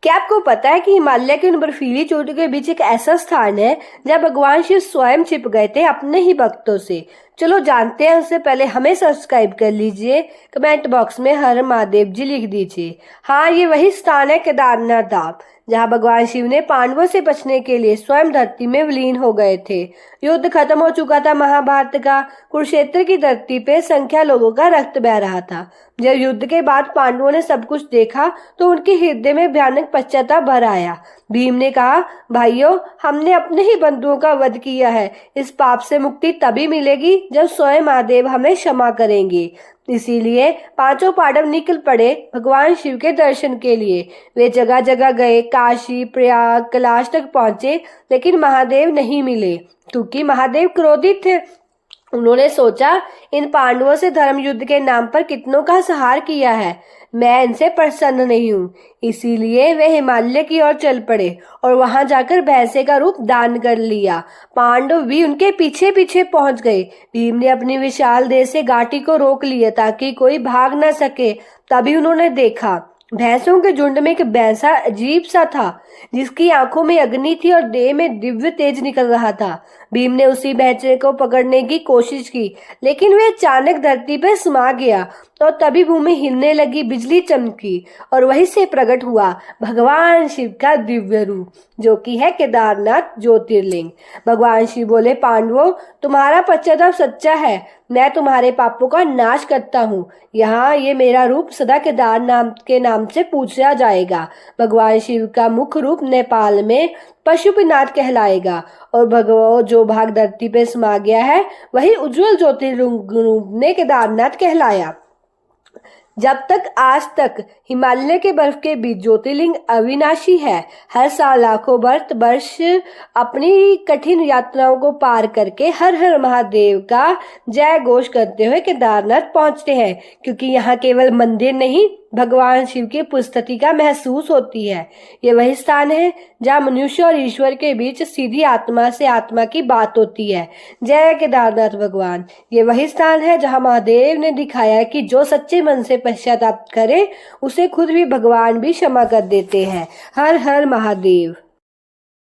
क्या आपको पता है कि हिमालय की उन बर्फीली चोटियों के बीच एक ऐसा स्थान है जहाँ भगवान शिव स्वयं छिप गए थे अपने ही भक्तों से। चलो जानते हैं। उससे पहले हमें सब्सक्राइब कर लीजिए, कमेंट बॉक्स में हर महादेव जी लिख दीजिए। हाँ, ये वही स्थान है केदारनाथ धाम, जहाँ भगवान शिव ने पांडवों से बचने के लिए स्वयं धरती में विलीन हो गए थे। युद्ध खत्म हो चुका था महाभारत का। कुरुक्षेत्र की धरती पे संख्या लोगों का रक्त बह रहा था। जब युद्ध के बाद पांडवों ने सब कुछ देखा तो उनके हृदय में भयानक पश्चाताप भर आया। भीम ने कहा, भाइयों, हमने अपने ही बंधुओं का वध किया है। इस पाप से मुक्ति तभी मिलेगी जब स्वयं महादेव हमें क्षमा करेंगे। इसीलिए पांचों पांडव निकल पड़े भगवान शिव के दर्शन के लिए। वे जगह जगह गए, काशी, प्रयाग, कैलाश तक पहुंचे, लेकिन महादेव नहीं मिले क्योंकि महादेव क्रोधित थे। उन्होंने सोचा, इन पांडवों से धर्म युद्ध के नाम पर कितनों का संहार किया है, मैं इनसे प्रसन्न नहीं हूँ। इसीलिए वे हिमालय की ओर चल पड़े और वहां जाकर भैंसे का रूप धारण कर लिया। पांडव भी उनके पीछे पीछे पहुंच गए। भीम ने अपनी विशाल देह से घाटी को रोक लिया ताकि कोई भाग न सके। तभी उन्होंने देखा, भैंसों के झुंड में एक भैंसा अजीब सा था, जिसकी आंखों में अग्नि थी और देह में दिव्य तेज निकल रहा था। भीम ने उसी भैंसे को पकड़ने की कोशिश की, लेकिन वह अचानक धरती पर समा गया। तो तभी भूमि हिलने लगी, बिजली चमकी और वहीं से प्रकट हुआ भगवान शिव का दिव्य रूप, जो कि है केदारनाथ ज्योतिर्लिंग। भगवान शिव बोले, पांडवों, तुम्हारा पश्चाताप सच्चा है। मैं तुम्हारे पापों का नाश करता हूँ। यहाँ ये मेरा रूप सदा केदारनाथ के नाम से पूछा जाएगा। भगवान शिव का मुख्य रूप नेपाल में पशुपतिनाथ कहलाएगा और भगवान जो भाग धरती पे समा गया है वही उज्जवल ज्योतिर्लिंग रूप ने केदारनाथ कहलाया। जब तक आज तक हिमालय के बर्फ के बीच ज्योतिर्लिंग अविनाशी है। हर साल लाखों वर्ष अपनी कठिन यात्राओं को पार करके हर हर महादेव का जय घोष करते हुए केदारनाथ पहुंचते हैं, क्योंकि यहाँ केवल मंदिर नहीं, भगवान शिव की उपस्थिति का महसूस होती है। ये वही स्थान है जहाँ मनुष्य और ईश्वर के बीच सीधी आत्मा से आत्मा की बात होती है। जय केदारनाथ भगवान। ये वही स्थान है जहाँ महादेव ने दिखाया कि जो सच्चे मन से पश्चाताप करे उसे खुद भी भगवान भी क्षमा कर देते हैं। हर हर महादेव।